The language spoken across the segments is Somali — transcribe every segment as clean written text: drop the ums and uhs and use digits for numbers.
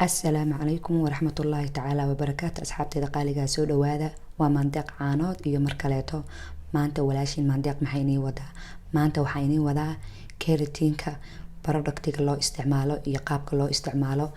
Assalaamu calaykum waraxmatullaahi tacaala wabarakaatu. asxaabteeda qaaligaa soo dhawaada. Waa mandeeq caanood iyo mar kaleeto. Maanta walaashin mandeeq maxay inii wadaa? Maanta waxaa inii wadaa keratiinka productiga loo isticmaalo iyo qaabka loo isticmaalo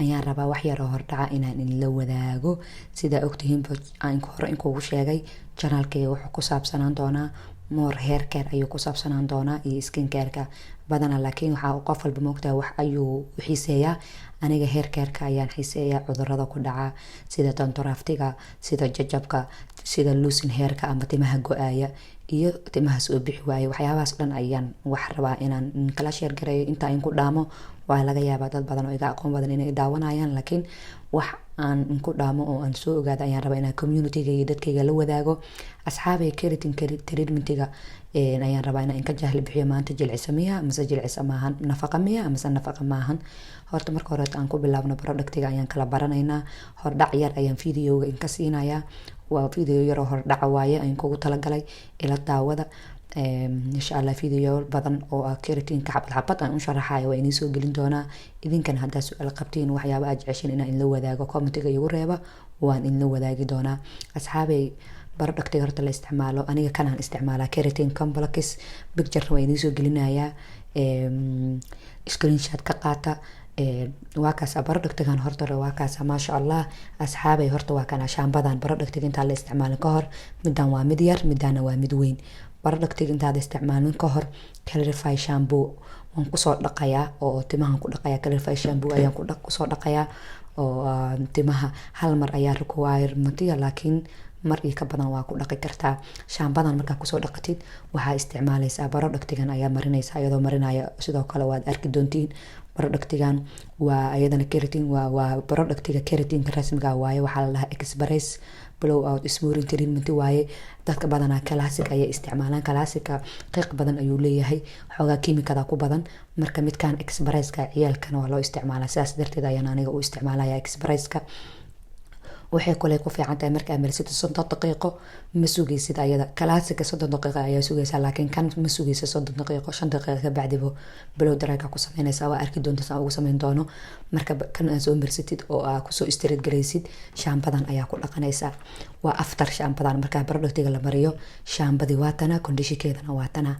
ayaan rabaa wax yar oo hordhaca inaan idinla wadaago. Sida ogtihiinba aan hore inkuugu sheegay channelkayga wuxuu ku saabsanaan doonaa more hair care ayuu ku saabsanaan doonaa iyo skin care-ka badana, laakiin waxaa qof walba moogtaa wax ayuu u xiiseeyaa. Aniga hair care-ka ayaan xiiseeyaa cudurada ku dhaca sida tantoraftiga, sida jajabka, sida losing hair-ka ama timaha go-aaya iyo timaha soo bixi waaye. waxyaabahaas dhan ayaan wax rabaa inaan kala share gareeyo inta aan ku dhaamo. waa laga yaabaa dad badan oo iga aqoon badan inay daawanayaan, laakiin wax aan ku dhaamo oo aan soo ogaado ayaan rabaa inaan community-ga iyo dadkayga la wadaago. asxaabay keratin treatment-iga ayaan rabaa inaan ka jahli bixiyo maanta. jilcisa miya mise jilcisa maahan, nafaqa miya mise nafaqa maahan. horta marka hore aan ku bilaabno productiga ayaan kala baranaynaa. hordhac yar ayaan videoga inka siinayaa. waa video yar oo hordhaca waaye aan kugu talagalay ila daawada. insha Allah video badan oo keratiinka xabad xabad aan u sharaxayo waa inii soo gelin doonaa. idinkana haddaa su-aal qabtiin waxyaaba aad jeceshin inaan idinla wadaago commentiga igu reeba, waan idinla wadaagi doonaa. asxaabay productiga horta la isticmaalo, aniga kanaan isticmaalaa keratin complex. picture waa inii soo gelinayaa, screenshot ka qaata. waa kaasa productigan horta waa kaasa maasha Allah. asxaabay horta waa kana shaambadan productiga intaa la isticmaalin ka hor, midaan waa mid yar, midaana waa mid weyn. productiga intaad isticmaalin ka hor clarify shampoo waan kusoo dhaqayaa oo timahan ku dhaqayaa. clarify shampoo ayaan kusoo dhaqayaa oo timaha hal mar ayaa requirement, laakiin mar iyo ka badan waa ku dhaqi kartaa. shaambadan markaa kusoo dhaqatid waxaa isticmaalaysaa productigan ayaa marinaysaa. iyadoo marinaya sidoo kale waad arki doontiin. productigan waa ayadana keratin, waa productiga keratinka rasmiga waaye. waxaa la dhahaa express blow out smoothing treatment waaye. dadka badanaa classic ayay isticmaalaan. classica qiiq badan ayuu leeyahay, xoogaa kiimikada ku badan. marka midkan expresska ciyaalkana waa loo isticmaalaa. sidaas darteed ayaan aniga u isticmaalaya expresska. waxay kale ku fiican tahay markaa marsid 30 daqiiqo ma sugaysid. ayada classica 30 daqiiqo ayaa sugaysaa, laakiin kan ma sugaysa 30 daqiiqo. 5 daqiiqo ka bacdiba blow dry-ka ku sameynaysaa. waa arki doontaa saan ugu sameyn doono. marka kan aad soo marsatid oo aad kusoo straight garaysid, shaambadan ayaa ku dhaqanaysaa. waa after shaambadan markaa productiga la mariyo. shaambadii waa tana, conditionkeedana waa tana.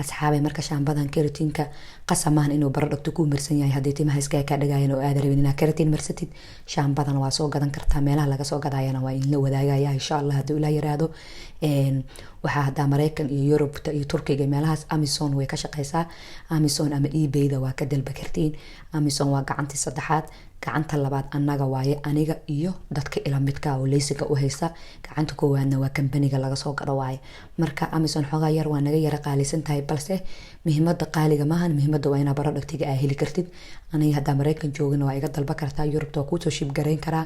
asxaabay marka shaambadan keratinka qasamaan inuu productu ku marsan yahay. haddii timaha iskaga ka dhagaayeen oo aad rabin inaad keratin marsatid, shaambadan waa soo gadan kartaa. meelaha laga soo gadaayana waa in la wadaagaya insha Allah haddii ila yiraahdo. waxaa hadda Mareykan iyo Europe iyo Turkiga meelahaas Amazon way ka shaqeysaa. Amazon ama eBay-da waa ka dalba kartiin. Amazon waa gacantii saddexaad. gacanta labaad anaga waaye, aniga iyo dadka ila midka oo leysiga u haysta. gacanta koowaadna waa company-ga laga soo gado waaye. marka Amazon xogaa yar waa naga yara qaalisan tahay, balse muhiimada qaaliga maahan. muhiimada waa inaad productiga aad heli kartid. aniga hadda Mareykan joogana waa iga dalban kartaa. Europe waa kusoo ship gareyn karaa.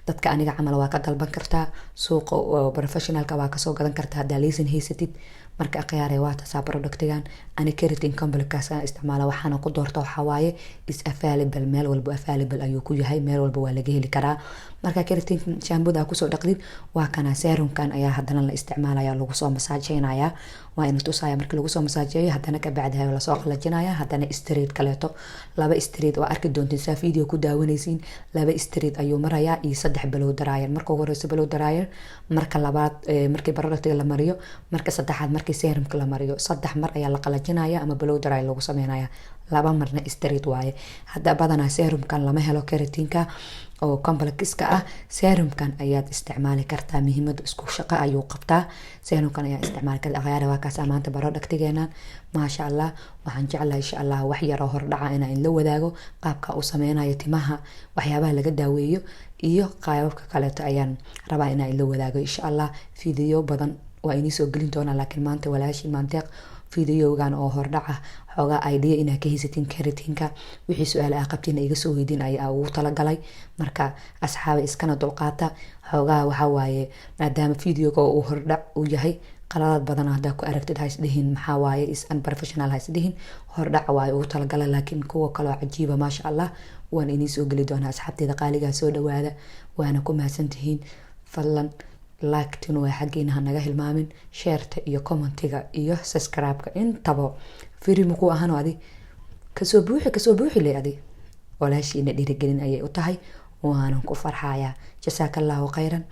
dadka aniga camal waa ka dalban kartaa. suuqa professionalka waa kasoo gadan kartaa haddaa leysin haysatid. marka akhyaarey waa tasaa productigan. ani keratin complex aan isticmaala. waxaana ku doorta waxaa waaye is available, meel walba available ayuu ku yahay. meel walba waa laga heli karaa. marka keratin shaambada kusoo dhaqdid waa kana serumkan ayaa haddana la isticmaalaya, lagu soo masaajeynaya. waa in tusaya markii lagu soo masaajeeyo haddana ka bacdahay la soo qalajinaya. haddana straight kaleeto laba straight waa arki doontiin saa video ku daawanaysiin. laba straight ayuu marayaa iyo 3 blow dryer. marka ugu horeysa blow dryer, marka labaad markii productiga la mariyo, marka saddexaad markii serumka la mariyo. 3 mar ayaa la qalajinaya ama blow dryer lagu sameynaya. 2 marna straight waaye. hadda badanaa serumkan lama helo keratinka oo complexka ah. serumkan ayaad isticmaali kartaa. muhiimada isku shaqo ayuu qabtaa. serumkan ayaa isticmaali kartaa. akhyaar waa kaas maanta productigeena maasha Allah. waxaan jeclahay insha Allah wax yar oo hordhaca inaan la wadaago qaabka uu sameynayo timaha, waxyaabaha laga daaweeyo iyo qaababka kaleeto ayaan rabaa inaan la wadaago insha Allah. video badan waa inii soo gelin doonaa, laakiin maanta walaashii manteeq videogan oo hordhaca xoogaa idea inaad ka haysatiin keratinka. wixii su-aal ah qabtiin iga soo weydiin ayaa ugu talagalay. marka asxaabay iskana dulqaata. xoogaa waxaa waaye maadaama videoga uu hordhac uu yahay, qaladaad badan haddaa ku aragtid ha isdhihin maxaa waaye is unprofessional ha isdhihin. hordhac waaye ugu talagalay, laakiin kuwa kaloo cajiiba maasha Allah waan inii soo geli doonaa. asxaabteeda qaaligaa soo dhawaada, waana ku mahadsantihiin. fadlan like-tuna waa xaggiina ha naga hilmaamin. share-ta iyo commentiga iyo subscribe-ka intaba free muku ahano adi kasoo buuxi le adi. walaashiina dhiirigelin ayay u tahay. waanan ku farxayaa. Jasaakallahu khayran,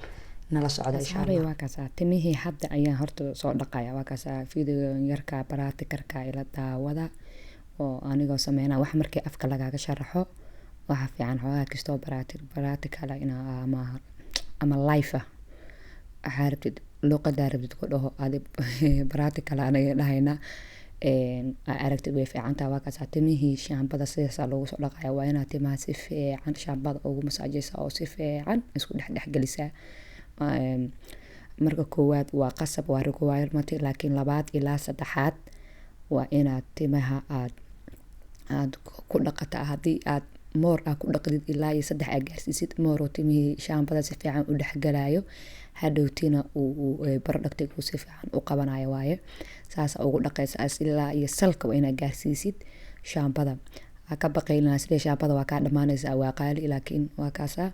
nala socda insha asxaabay Allah. waa kaasaa timihii hadda ayaan horta soo dhaqaya. waa kaasaa video yarka baratikarka ila daawada oo anigoo sameynaa wax markii afka lagaaga sharaxo waxa fiican xoogaa kastoo baratikala inaa ama life ah waxaa rabtid luqadaa rabtid ku dhaho adi baratikala anaga dhahayna aragtid way fiicantaa. waa kaasaa timihii shaambada sidaasaa loogu soo dhaqaya. waa inaad timaha si fiican shaambada ugu masaajaysaa oo si fiican isku dhexgelisaa. marka koowaad waa qasab, waa requirement, laakiin labaad ilaa saddexaad waa inaad timaha aad ku dhaqataa. haddii aad moor aa ku dhaqdid ilaa iyo 3 aad gaarsiisid moor oo timihii shaambada si fiican u dhexgalayo, hadhowtina productiga uu si fiican u qabanayo waaye. saas ugu dhaqaysaa ilaa iyo salka waa inaad gaarsiisid shaambada. ha ka baqaylina sidee shaambada waa kaa dhamaanaysaa, waa qaali, laakiin waa kaasaa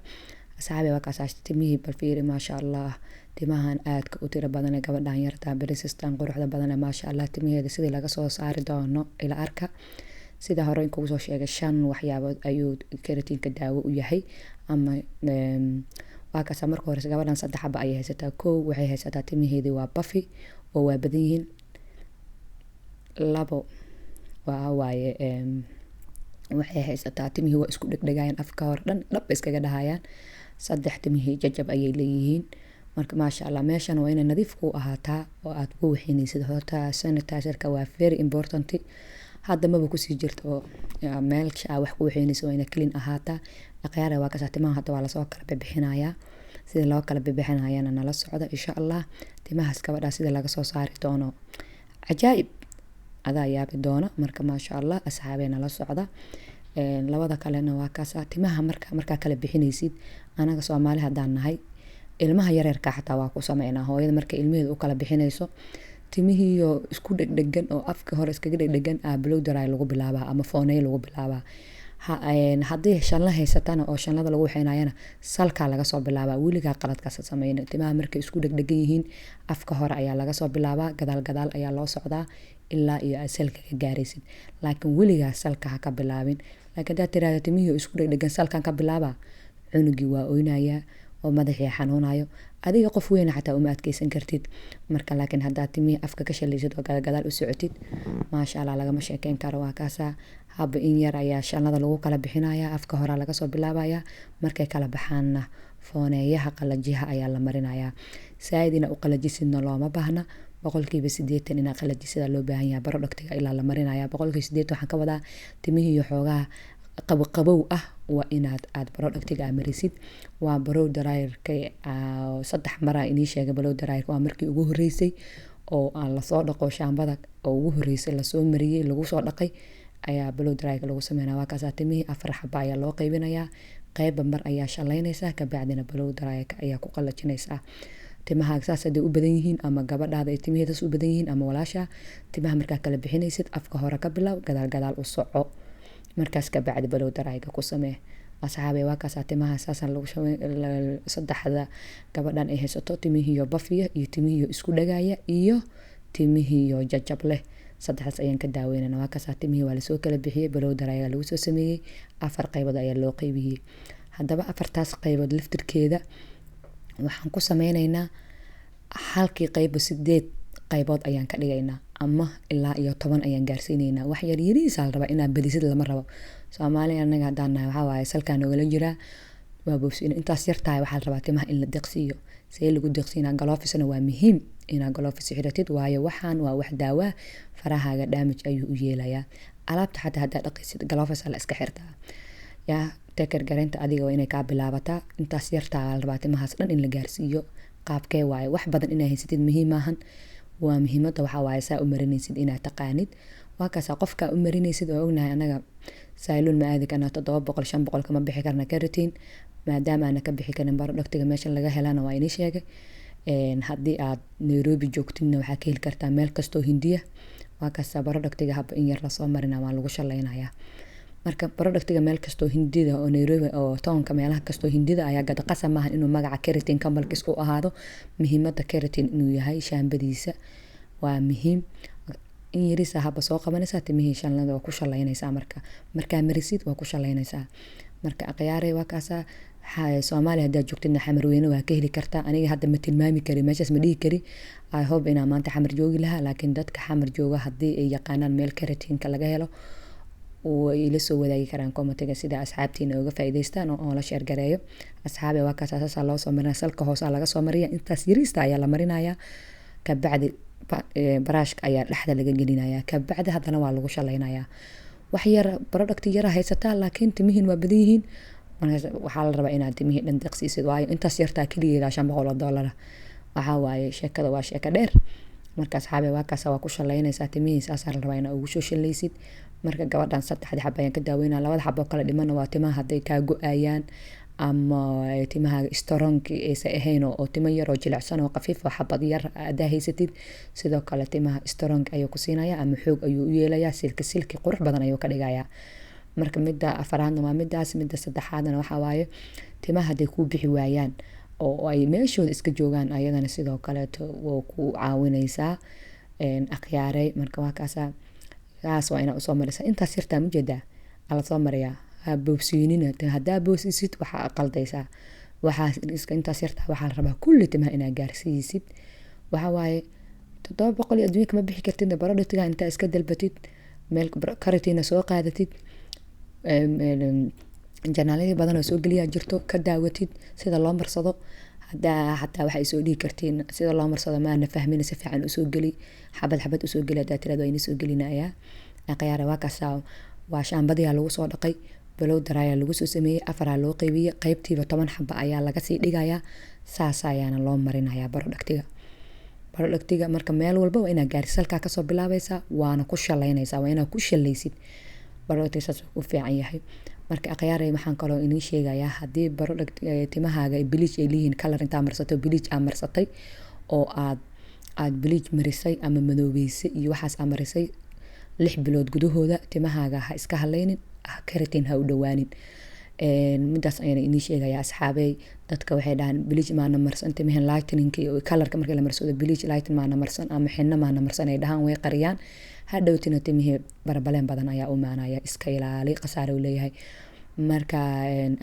asxaabi. waa kaasaa timihii bal fiiri maasha Allah, timahan aadka u tiro badan ee gabadhan yarta berisistan quruxda badan ee maasha Allah timaheeda sidii laga soo saari doono ila arka. sida hore in kugu soo sheegay 5 waxyaabood ayuu keratinka daawo u yahay. ama waa kaasaa marka hore gabadhan 3 xaba ayay haysataa. 1 waxay haysataa timaheedii waa buffy oo waa badan yihiin. 2 waa waaye waxay haysataa timihii waa isku dhegdhegayaan afka hore dhan dhab iskaga dhahayaan. 3 timihii jajab ayay leeyihiin. marka maasha Allah meeshan waa inay nadiif ku ahaataa oo aad ku wixinaysid. horta sanitizerka waa very important. hadda maba kusii jirto oo meel wax ku wixinaysid waa inay clean ahaataa. aqyaara waa kaasaa timaha hadda waa lasoo kala bixinayaa. sida loo kala bixinayana nala socda insha Allah. timahaas gabadha sida laga soo saari doono cajaa'ib adaa yaabi doona. marka maasha Allah asxaabay nala socda. labada kalena waa kaasaa timaha markaa kala bixinaysid. anaga Soomaali hadaan nahay ilmaha yaryarka xataa waa ku sameynaa. hooyada marka ilmaheeda u kala bixinayso timihiiyo isku dhegdhegan oo afka hore iskaga dhegdhegan blow dry lagu bilaabaa ama foonay lagu bilaabaa. haddii shanla haysatana oo shanlada lagu wixinayana salkaa laga soo bilaabaa. weligaa qaladkaas sameeyna. timaha markay isku dhegdhegan yihiin afka hore ayaa laga soo bilaabaa, gadaal ayaa loo socdaa ilaa iyo aad salka ka gaaraysid. laakiin weligaa salka ha ka bilaabin. laakiin hadaad tiraahdo timihii isku dhegdhegan salkan ka bilaabaa, cunugii waa oynayaa oo madaxii xanuunayo. adiga qof weyn xataa uma adkeysan kartid. marka laakiin haddaad timihii afka ka shalaysid oo gadaal u socotid maasha Allah lagama sheekeyn karo. waa kaasaa haba in yar ayaa shanlada lagu kala bixinayaa. afka hore laga soo bilaabayaa. markay kala baxaanna fooneeyaha qalajiha ayaa la marinayaa. saaid ina u qalajisidna looma baahna. 80% ina qalajisida loo baahan yahay. productiga ilaa la marinayaa 80% waxaan ka wadaa timihii iyo xoogaa qabow ah waa inaad productiga marisid. waa blow dryerka 3 mara inii sheegay. blow dryerka waa markii ugu horeysay oo aan lasoo dhaqo shaambada oo ugu horeysay lasoo mariyay lagu soo dhaqay ayaa blow dryerka lagu sameynaa. waa kaasaa timihii 4 xaba ayaa loo qaybinayaa. qayb mar ayaa shalaynaysaa, kabacdina blow dryerka ayaa ku qalajinaysaa. timaha saas haday u badan yihiin ama gabadhaada ay timaheedas u badan yihiin ama walaasha, timaha markaa kala bixinaysid afka hore ka bilow, gadaal u soco. markaas ka bacdi blow dryerka ku samee. asxaabay waa kaasaa timaha saasaan lagu sameeyay. 3 gabadhan ay haysato timihiiyo bafiya iyo timihiiyo isku dhagaya iyo timihiiyo jajab leh. 3daas ayaan ka daaweynana. waa kaasaa timihii waa lasoo kala bixiyay. blow dryerka lagu soo sameeyay. 4 qaybood ayaa loo qaybiyay. haddaba 4taas qaybood laftirkeeda waxaan ku sameynaynaa halkii qaybo 8 qaybood ayaan ka dhigaynaa ama ilaa iyo 10 ayaan gaarsiinaynaa. wax yar yariisa la rabaa inaa badisid lama rabo. Soomaaliya anaga hadaan nahay waxaa waaye salkaan ogala jiraa waa boobsiin. intaas yar tahay waxaa la rabaa timaha in la deqsiiyo. see lagu deqsiinaa galoofisna waa muhiim inaa galoofis xiratid waayo waxaan waa wax daawa farahaaga damage ayuu u yeelayaa. alaabta xataa haddaad dhaqaysid galoofis la iska xirtaa. yaa teker gareynta adiga waa inay kaa bilaabataa. intaas yartaa la rabaa timahaas dhan in la gaarsiiyo. qaabkee waaye wax badan inaa haysatid muhiim maahan. waa muhiimada waxaa waaye saa u marinaysid inaad taqaanid. waa kaasaa qofkaa u marinaysid oo ognahay anaga sayloon ma aadi karna 700-500 kama bixi karna keratin maadaama aana ka bixi karin productiga meesha laga helana waa inii sheegay. haddii aad Nairobi joogtidna waxaa ka heli kartaa meel kastoo Hindiya. waa kaasaa productiga haba in yar lasoo marina waa lagu shalaynayaa. marka productiga meel kastoo Hindida oo Nairobi oo townka meelaha kastoo Hindida ayaa gad qasab maahan inuu magaca keratin company u ahaado. muhiimada keratin inuu yahay shaambadiisa waa muhiim. in yarisa haba soo qabanaysaa timihii shanlada waa ku shalaynaysaa. markaa marisid waa ku shalaynaysaa. marka aqyaaray waa kaasaa Soomaaliya haddaad joogtidna xamarweyne waa ka heli kartaa. Aniga hadda ma tilmaami kari meeshaas, ma dhihi kari I hope inaan maanta xamar joogi lahaa, laakiin dadka xamar jooga haddii ay yaqaanaan meel keratinka laga helo way ila soo wadaagi karaan commentiga sida asxaabtiina uga faa'iidaystaan oo la share gareeyo. Asxaabe waa kaas asaas loo soo marinaa, salka hoose laga soo mariyaa, intaas yariista ayaa la marinayaa, ka bacdi baraashka ayaa dhexda laga gelinayaa, ka bacdi haddana waa lagu shalaynayaa. wax yar product yara haysataa laakiin timihiin waa badan yihiin, waxaa la rabaa inaad timihii dhan deqsiisid, waayo intaas yartaa keligeeda $500. waxaa waaye sheekada waa sheeko dheer. marka asxaabe waa kaas waa ku shalaynaysaa timihii, saasaa la rabaa inaad ugu soo shalaysid. marka gabadhan 3 xabo ayaan ka daaweynaa, 2 xabo kale dhimana waa timaha hadday kaa go-ayaan ama timaha strong aysan ahayn oo timo yar oo jilicsan oo qafiif oo xabad yar adaa haysatid, sidoo kale timaha strong ayuu ku siinayaa ama xoog ayuu u yeelayaa, silki qurux badan ayuu ka dhigayaa. marka midda afaraadna waa midaas. midda saddexaadna waxaa waaye timaha hadday kuu bixi waayaan oo ay meeshooda iska joogaan, ayadana sidoo kaleeto waa ku caawinaysaa. akhyaarey marka waa kaas waa inaad usoo marisaa. intaas yartaa mujeedaa ala soo mariyaa, ha boobsiinina. haddaa boosisid waxaa qaldaysaa. intaas yartaa waxaa la rabaa kulli timaha inaad gaarsiisid. waxaa waaye 700 adduunka ma bixi kartid, barodhatiga intaa iska dalbatid, meel karatina soo qaadatid, janaaladii badan oo soo geliyaa jirto, ka daawatid sida loo marsado. hataa waxay soo dhigi kartiin sida loo marsado maana fahmin, si fiican usoo geli, xabad usoo geli. hadaa tirada waa ina soo gelinayaa. akhyaare waa kaas waa shaambadiyaa lagu soo dhaqay, blow dry lagu soo sameeyey, 4 loo qaybiyey, qaybtiiba 10 xabo ayaa laga sii dhigayaa. saas ayaana loo marinayaa barodhagtiga. marka meel walba waa inaad gaarsiis, halkaa kasoo bilaabaysaa waana ku shalaynaysaa, waa inaad ku shalaysid. barodhagtiga saas u fiican yahay. marka akhyaarey waxaan kaloo inii sheegayaa haddii timahaaga bleach ay leeyihiin color, intaa marsato bleach aa marsatay oo aad bleach marisay ama madoobeysay iyo waxaas aa marisay 6 bilood gudahooda, timahaaga ha iska halaynin, keratin ha u dhawaanin. midaas ayaan inii sheegayaa asxaabey. dadka waxay dhahaan bleach maana marsan, timahan lightening iyo colorka markii la marsado bleach lighting maana marsan ama xinna maana marsan ay dhahaan, way qariyaan. hadhowtina timihii barbaleen badan ayaa u maanaya, iska ilaali, khasaare uu leeyahay. marka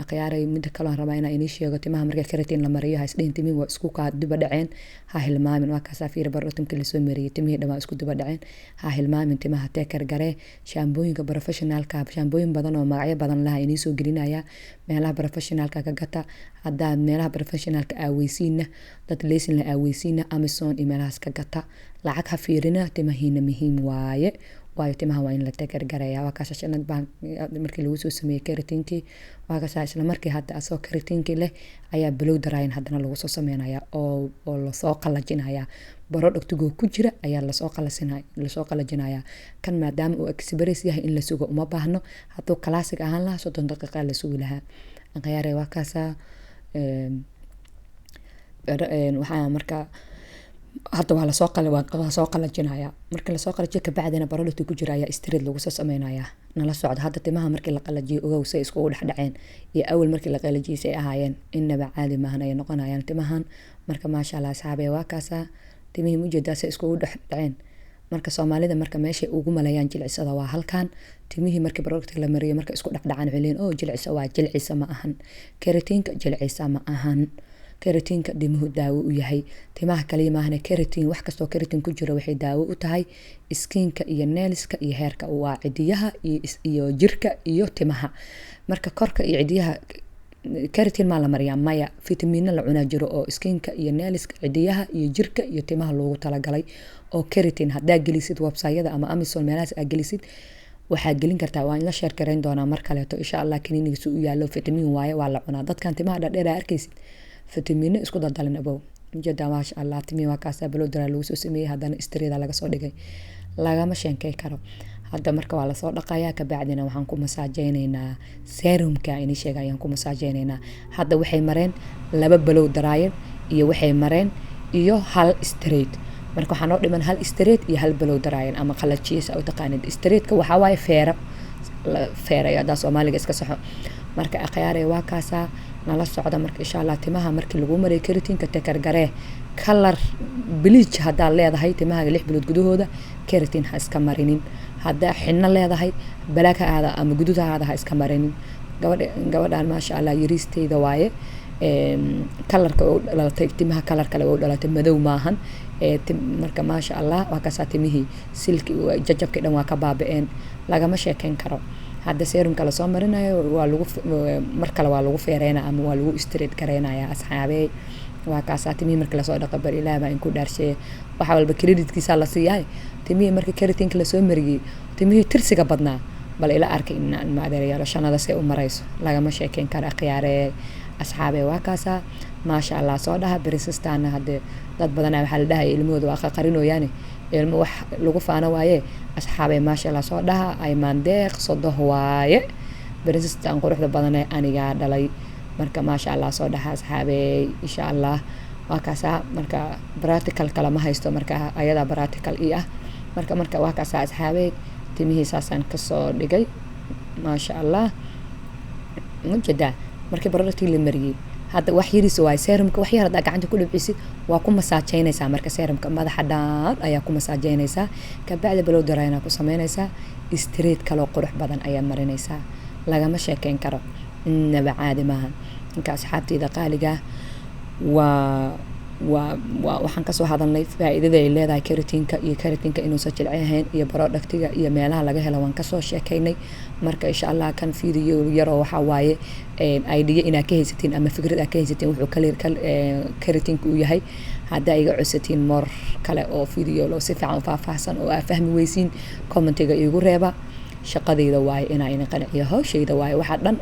akhyaarey midda kale aan rabaa inaan inii sheego, timaha marka keratin la mariyo ha isdhihin timihi waa isku kaa diba dhaceen, ha hilmaamin. waa kaasaa fiir barodhagtiga lasoo mariyey, timihii dhan waa isku diba dhaceen, ha hilmaamin. timaha teekar garee. shaambooyinka professionalka, shaambooyin badan oo magacyo badan laha inii soo gelinayaa, meelaha professionalka ka gata. haddaad meelaha professionalka aaweysiina, dad leysin la aaweysiina, Amazon iyo meelahaas ka gata, lacag ha fiirina, timahiina muhiim waaye timaha waa in la tagargaraya. waa kaas shanad baan markii lagu soo sameeyey keratinkii, waa kaas isla markii hadda asoo keratinkii leh ayaa blow dry haddana lagu soo sameynaya oo la soo qalajinaya. barodhagtiga ku jira ayaa la soo qalajinaya. kan maadaama uu express yahay in la sugo uma baahno, hadduu classic ahaan lahaa 30 daqiiqo la sugi lahaa. akhyaarey waa kaas waxaa marka hadda waa lasoo qalajinaya. markii lasoo qalajiyo ka bacdina barodhagtiga ku jira ayaa straight lagu soo sameynaya. nala socdo hadda timaha markii la qalajiyo ogow say iskugu dhexdhaceen iyo awal markii la qalajiyay say ahaayeen, innaba caadi maahan ay noqonayaan timahan. marka maasha Allah asxaabey waa kaas timihii mujeedaa say iskugu dhexdhaceen. marka Soomaalida marka meeshay ugu maleeyaan jilcisada waa halkan. timihii markii barodhagtiga la mariyo marka isku dhexdhacaan xiliin oo jilcisa waa jilcisa ma ahan, keratinka jilcisa ma ahan. keratinka dimuhu daawo u yahay, timaha kaliya maahan. keratin wax kastoo keratin ku jira waxay daawo u tahay skinka iyo nailska iyo hairka, waa cidiyaha iyo jirka iyo timaha. marka korka iyo cidiyaha keratin ma la mariyaa maya, fiitamiino la cunaa jiro oo skinka iyo nailska, cidiyaha iyo jirka iyo timaha loogu talagalay oo keratin. haddaa gelisid websayada ama Amazon meelahaas aad gelisid waxaad gelin kartaa, waa in la share gareyn doonaa mar kaleeto insha Allah. kiniinigiisu u yaalo fitamiin waaye, waa la cunaa. dadkan timaha dhadheer arkaysid fitamiino isku daldalin abow mujeedaa. maasha Allah timi waa kaas blow dry lagu soo sameeyey, haddana straight laga soo dhigay, lagama sheekay karo. hadda marka waa lasoo dhaqayaa, ka bacdina waxaan ku masaajeynaynaa serumka inii sheega ayaan ku masaajeynaynaa. hadda waxay mareen 2 blow dry iyo waxay mareen iyo 1 straight. marka waxaa noo dhiman 1 straight iyo 1 blow dry ama qalajiis u taqaanid. straightka waxaa waaye feera hadda Soomaaliga iska saxo. marka akhyaarey waa kaas nala socda. marka insha Allah timaha markii lagu maray keratinka teekar garee, color bleach haddaa leedahay timaha 6 bilood gudahooda, keratin ha iska marinin. haddaa xinna leedahay black aada ama gududaada ha iska marinin. gabadhan maasha allah yariisteyda waaye kalarka u dhalatay timaha kalar kale u dhalatay madow maahan marka maasha allah waa kasaa timihii silki jajabkii dhan waa ka baaba'een lagama sheekeyn karo hadda serumka lasoo marinayo waa lagu mar kale waa lagu feereynaa ama waa lagu straight gareynayaa asxaabey waa kaasaa timihii marka lasoo dhaqo bal ilaah baa inku dhaarsheeye waxa walba creditkiisa la siiyahay timihii marka keratinka lasoo mariyey timihii tirsiga badnaa bal ila arkay in maadeerayaalo shanada see u marayso lagama sheekeyn karo khiyaaree asxaabey waa kaasaa maasha allah soo dhaha berisistana hadde dad badanaa waxaa la dhahaya ilmahooda waa qarinooyaane ilmo wax lagu faano waaye asxaabey maasha allah soo dhaha aymaan deeq sodoh waaye berisistan quruxda badanee anigaa dhalay marka maasha allah soo dhaha asxaabey insha allah waa kaasaa marka practical kale ma haysto marka ayadaa practical ii ah marka waa kaasaa asxaabey timihii saasaan kasoo dhigay maasha allah mujadaa markii productii la mariyey hadda wax yariis waay serumka wax yar haddaa gacanta ku dhibcisid waa ku masaajeynaysaa marka serumka madaxa dhaan ayaa ku masaajeynaysaa kabacdi blow dryna ku sameynaysaa straight kaloo qurux badan ayaa marinaysaa lagama sheekeyn karo inaba caadi maaha ninka asxaabteyda qaaliga waxaan kasoo hadalnay faa'iidada ay leedahay keratinka inuusan jilci ahayn iyo productiga iyo meelaha laga helo waan kasoo sheekaynay marka insha allah kan video yaroo waxaa waaye idea inaad ka haysatiin ama fikrad aad ka haysatiin wuxuu keratinka uu yahay haddaa iga codsatiin moor kale oo video loo si fiican u faahfaahsan oo aad fahmi weysiin commentiga iigu reeba shaqadayda waaye inaa idin qanciyo hawshayda waaye waxaa dhan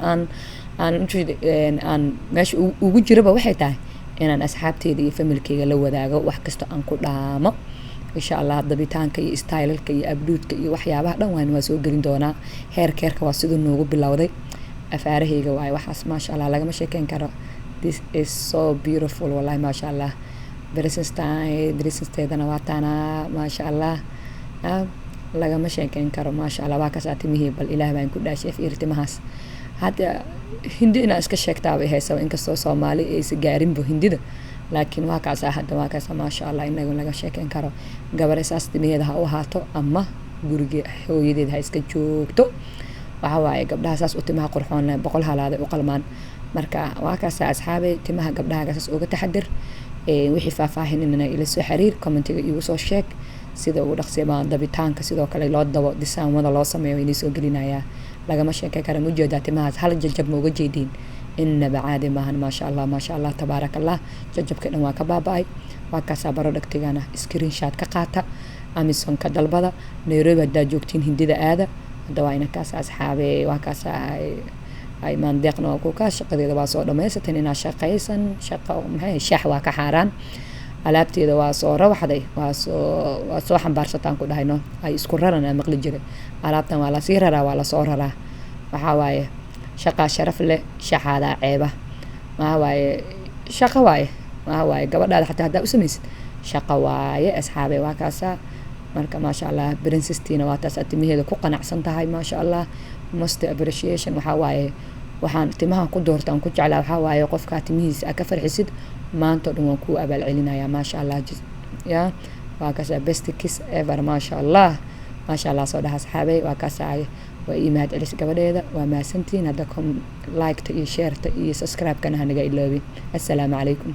aan meesha ugu jiraba waxay tahay inaan asxaabteyda iyo familkeyga la wadaago wax kasta aan ku dhaamo insha allah dabitaanka iyo stylalka iyo abduudka iyo waxyaabaha dhan waa soo gelin doonaa heerka waa siduu noogu bilowday afaarahayga waaye waxaas maasha allah lagama sheekeyn karo this is so beautiful wallahi maasha allah berisistedana waa taanaa maasha allah lagama sheekeyn karo maasha allah waa kasaa timihii bal ilaah baan ku dhaashay fiir timahaas hadda hindi inaa iska sheegtaabay haysaba inkastoo soomaali aysa gaarinba hindida laakiin waa kaasaa hadda waa kaasa maasha allah inagu laga sheekeyn karo gabare saas timaheeda ha u ahaato ama guriga hooyadeed ha iska joogto waxa waaye gabdhaha saas u timaha qurxoon 100 halaaday u qalmaan marka waa kaasaa asxaabey timaha gabdhaha saas uga taxadir wixii faahfaahinina ila soo xiriir commentiga igu soo sheeg sida ugu dhaqsiibaan dabitaanka sidoo kale loo dabo disaamada loo sameeyo inay soo gelinayaa lagama sheekay kara mujeedaa timahaas hal jajab ma uga jeediin inaba caadi maahan maasha allah tabaarakallah jajabka dhan waa ka baaba'ay waa kaasaa productigana screenshot ka qaata Amazon ka dalbada Nairobi haddaa joogtiin hindida aada hadda waa ina kaas asxaabey waa kaasaa ay maandeeqna waa ku kaas shaqadeeda waa soo dhammaysateen inaa shaqaysan shaqo maxay shax waa ka xaaraan alaabteeda waa soo rawaxday waa soo xambaarsataan ku dhahayno ay isku raran aan maqli jiray alaabtan waa la sii raraa waa la soo raraa waxa waaye shaqa sharaf leh shaxaada ceeba ma waaye shaqa waaye gabadhaada xataa haddaa u samaysid shaqa waaye asxaabey waa kaasaa marka maasha allah princess-tiina waa taas timiheeda ku qanacsan tahay maasha allah most appreciation waxa waaye waxaan timaha ku doortaan ku jeclaa waxa waaye qofka timihiisa ka farxisid maanta dhan waan ku abaal celinayaa maasha allah ya waa kaasa best kiss ever maasha allah soo dhaha asxaabey waa kaasa waa iimaad celis gabadheeda waa maasantiin hadda like ta iyo share ta iyo subscribe kana hanaga iloobin assalaamu calaykum